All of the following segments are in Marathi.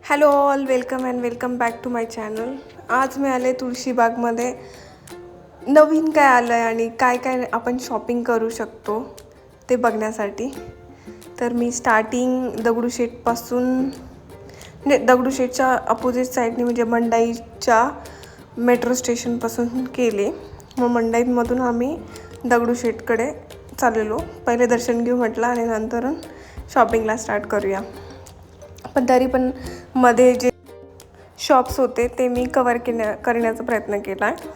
Hello all, welcome and welcome back to my channel. आज मी आले तुळशीबागमध्ये. नवीन काय आलं आहे आणि काय काय आपण शॉपिंग करू शकतो ते बघण्यासाठी. तर मी स्टार्टिंग दगडूशेठपासून म्हणजे दगडूशेठच्या अपोजिट साईडने म्हणजे मंडाईच्या मेट्रो स्टेशनपासून केले. मग मंडाईमधून आम्ही दगडूशेठकडे चाललेलो. पहिले दर्शन घेऊ म्हटलं आणि नंतर शॉपिंगला स्टार्ट करूया. पण तरी पण मध्ये जे शॉप्स होते ते मी कवर करण्याचा प्रयत्न केला आहे.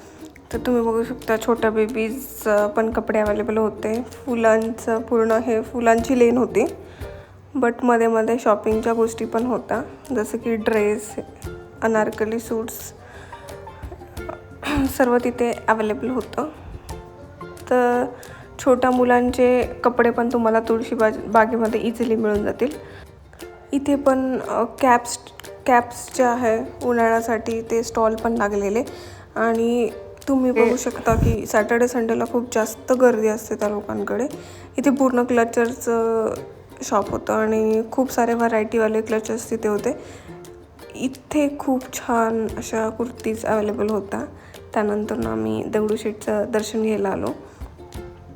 तर तुम्ही बघू शकता छोट्या बेबीज पण कपडे अवेलेबल होते. फुलांचं पूर्ण हे फुलांची लेन होती, बट मध्ये मध्ये शॉपिंगच्या गोष्टी पण होत्या, जसं की ड्रेस, अनारकली सूट्स सर्व तिथे अवेलेबल होतं. तर छोट्या मुलांचे कपडे पण तुम्हाला बागेमध्ये इझिली मिळून जातील. इथे पण कॅप्स जे आहे उन्हाळ्यासाठी ते स्टॉल पण लागलेले. आणि तुम्ही बघू शकता की सॅटर्डे संडेला खूप जास्त गर्दी असते त्या लोकांकडे. इथे पूर्ण क्लचरचं शॉप होतं आणि खूप सारे व्हरायटीवाले क्लचर्स तिथे होते. इथे खूप छान अशा कुर्तीज अवेलेबल होत्या. त्यानंतर आम्ही दगडूशेठचं दर्शन घ्यायला आलो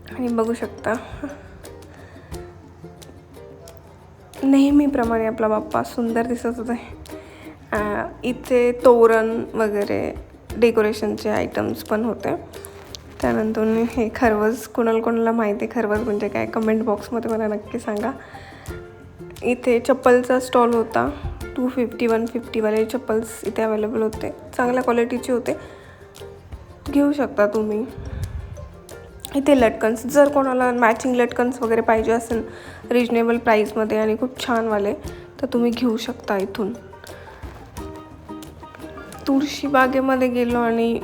आणि बघू शकता नेहमीप्रमाणे आपला बाप्पा सुंदर दिसत होता. इथे तोरण वगैरे डेकोरेशनचे आयटम्स पण होते. त्यानंतर हे खरवस, कोणाला माहिती आहे खरवस म्हणजे काय, कमेंट बॉक्समध्ये मला नक्की सांगा. इथे चप्पलचा स्टॉल होता. 250 150वाले चप्पल्स इथे अवेलेबल होते. चांगल्या क्वालिटीचे होते, घेऊ शकता तुम्ही. इथे लटकन्स, जर कोणाला मॅचिंग लटकन्स वगैरे पाहिजे असेल रिजनेबल प्राईसमध्ये आणि खूप छानवाले, तर तुम्ही घेऊ शकता इथून. तुळशीबागेमध्ये गेलो आणि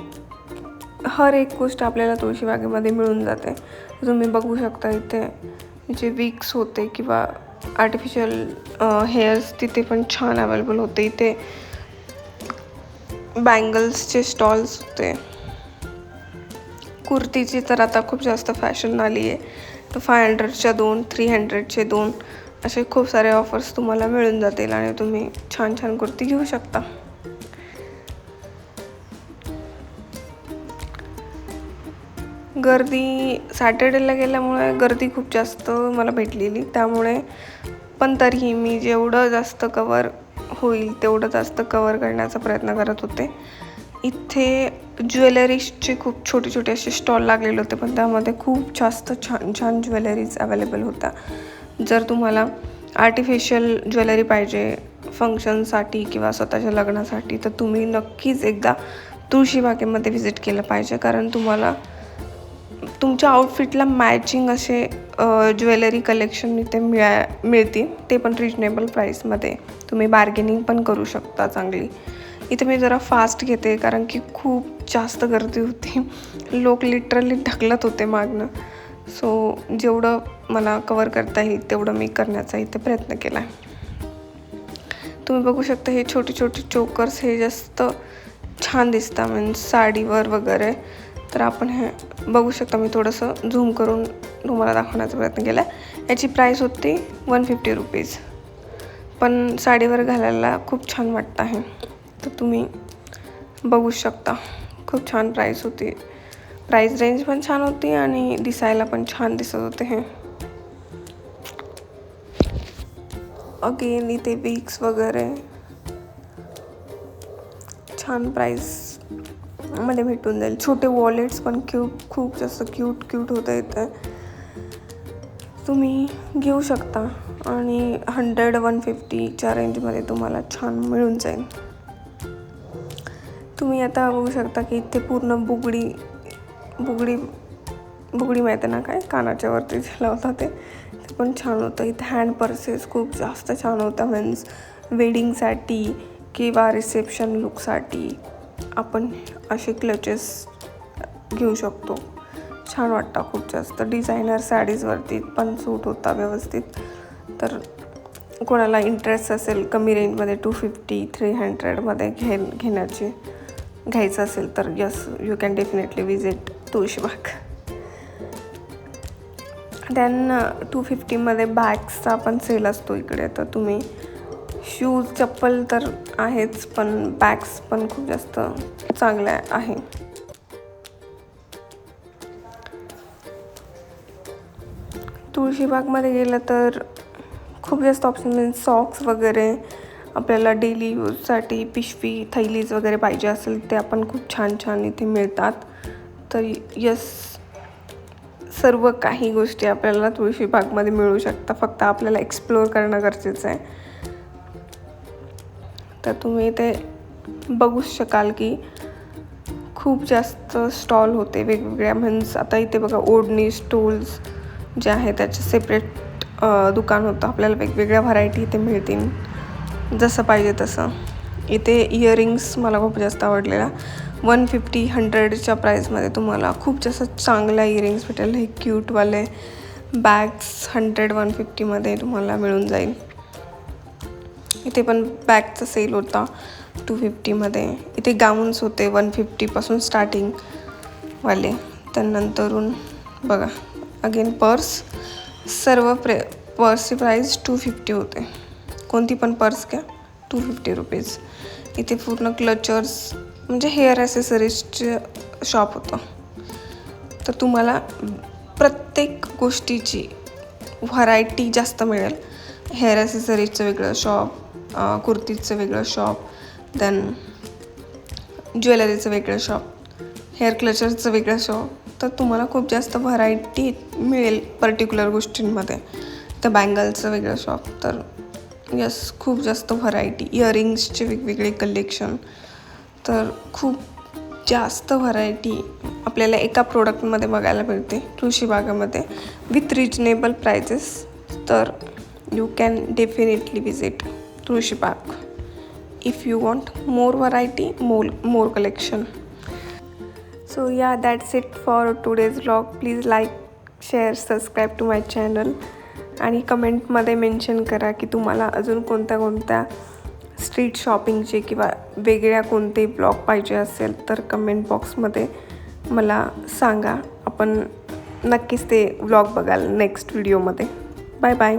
हर एक गोष्ट आपल्याला तुळशीबागेमध्ये मिळून जाते. तुम्ही बघू शकता इथे जे विक्स होते किंवा आर्टिफिशियल हेअर्स तिथे पण छान अवेलेबल होते. इथे बँगल्सचे स्टॉल्स होते. कुर्तीची तर आता खूप जास्त फॅशन आली आहे. तर 500च्या 2, 300चे 2 असे खूप सारे ऑफर्स तुम्हाला मिळून जातील आणि तुम्ही छान छान कुर्ती घेऊ शकता. गर्दी सॅटर्डेला गेल्यामुळे गर्दी खूप जास्त मला भेटलेली, त्यामुळे पण तरीही मी जेवढं जास्त कवर होईल तेवढं जास्त कवर करण्याचा प्रयत्न करत होते. इथे ज्वेलरीजचे खूप छोटे छोटे असे स्टॉल लागलेले होते, पण त्यामध्ये खूप जास्त छान छान ज्वेलरीज अवेलेबल होत्या. जर तुम्हाला आर्टिफिशियल ज्वेलरी पाहिजे फंक्शनसाठी किंवा स्वतःच्या लग्नासाठी, तर तुम्ही नक्कीच एकदा तुळशीबागेमध्ये व्हिजिट केलं पाहिजे. कारण तुम्हाला तुमच्या आउटफिटला मॅचिंग असे ज्वेलरी कलेक्शन इथे मिळतील, ते पण रिजनेबल प्राईसमध्ये. तुम्ही बार्गेनिंग पण करू शकता चांगली. इथे मी जरा फास्ट घेते कारण की खूप जास्त गर्दी होती. लोक लिटरली ढकलत होते मागनं. सो जेवढं मला कवर करता येईल तेवढं मी करण्याचा इथे प्रयत्न केला आहे. तुम्ही बघू शकता हे छोटे छोटे चोकर्स हे जास्त छान दिसतात मीन्स साडीवर वगैरे. तर आपण हे बघू शकता, मी थोडंसं झूम करून तुम्हाला दाखवण्याचा प्रयत्न केला. याची प्राईस होती 150 रुपीज, पण साडीवर घालायला खूप छान वाटतं आहे. तर तुम्ही बघू शकता खूप छान प्राईस होती. प्राईस रेंज पण छान होती आणि दिसायला पण छान दिसत होते. हे अगेन इथे विक्स वगैरे छान प्राईस मध्ये भेटून जाईल. छोटे वॉलेट्स पण खूप जास्त क्यूट होतं इथे, तुम्ही घेऊ शकता. आणि 100-150च्या रेंजमध्ये तुम्हाला छान मिळून जाईल. तुम्ही आता बघू शकता की इथे पूर्ण बुगडी माहिती ना, काय कानाच्या वरती लावता ते पण छान होतं. इथे हँड पर्सेस खूप जास्त छान होत्या, मीन्स वेडिंगसाठी किंवा रिसेप्शन लुकसाठी आपण असे क्लचेस घेऊ शकतो. छान वाटतं खूप जास्त. डिझायनर साडीजवरती पण सूट होता व्यवस्थित. तर कोणाला इंटरेस्ट असेल कमी रेंजमध्ये 250-300मध्ये घ्यायचं असेल तर yes, you can definitely visit Tulshibag. Then 250मध्ये बॅग्सचा पण सेल असतो इकडे, तर तुम्ही शूज चप्पल तर आहेच, पण बॅग्स पण खूप जास्त चांगल्या आहे. तुळशीबागमध्ये गेलं तर खूप जास्त ऑप्शन म्हणजे सॉक्स वगैरे, आपल्याला डेली यूजसाठी पिशवी थैलीज वगैरे पाहिजे असेल ते आपण खूप छान छान इथे मिळतात. तर यस, सर्व काही गोष्टी आपल्याला तुळशीबागमध्ये मिळू शकतात, फक्त आपल्याला एक्सप्लोअर करणं गरजेचं आहे. तर तुम्ही इथे बघू शकाल की खूप जास्त स्टॉल होते वेगवेगळ्या. म्हणजे आता इथे बघा ओढणी स्टूल्स जे आहे त्याचे सेपरेट दुकान होतं. आपल्याला वेगवेगळ्या व्हरायटी इथे मिळतील जसं पाहिजे तसं. इथे इयरिंग्स मला खूप जास्त आवडलेला. 150-100च्या प्राईजमध्ये तुम्हाला खूप जास्त चांगल्या इयरिंग्स भेटेल. हे क्यूटवाले बॅग्स 100-150मध्ये तुम्हाला मिळून जाईल. इथे पण बॅगचा सेल होता 250मध्ये. इथे गाऊन्स होते 150पासून स्टार्टिंगवाले. त्यानंतरून बघा अगेन पर्स, सर्व पर्सची प्राईस 250 होते. कोणती पण पर्स घ्या 250 रुपीज. इथे पूर्ण क्लचर्स म्हणजे हेअर ॲसेसरीजचे शॉप होतं. तर तुम्हाला प्रत्येक गोष्टीची व्हरायटी जास्त मिळेल. हेअर ॲसेसरीजचं वेगळं शॉप, कुर्तीचं वेगळं शॉप, देन ज्वेलरीचं वेगळं शॉप, हेअर क्लचरचं वेगळं शॉप. तर तुम्हाला खूप जास्त व्हरायटी मिळेल पर्टिक्युलर गोष्टींमध्ये. तर बँगलचं वेगळं शॉप. तर यस, खूप जास्त व्हरायटी, इयरिंग्सचे वेगवेगळे कलेक्शन. तर खूप जास्त व्हरायटी आपल्याला एका प्रोडक्टमध्ये बघायला मिळते तुळशीबागेमध्ये विथ रिजनेबल प्राइजेस. तर you can definitely visit Tulshibaug if you want more variety, more collection. So yeah, that's it for today's vlog. Please like, share, subscribe to my channel आणि कमेंटमध्ये मेन्शन करा की तुम्हाला अजून कोणत्या स्ट्रीट शॉपिंगचे किंवा वेगळ्या कोणते ब्लॉग पाहिजे असेल तर कमेंट बॉक्समध्ये मला सांगा. आपण नक्कीच ते व्लॉग बघाल नेक्स्ट व्हिडिओमध्ये. Bye bye.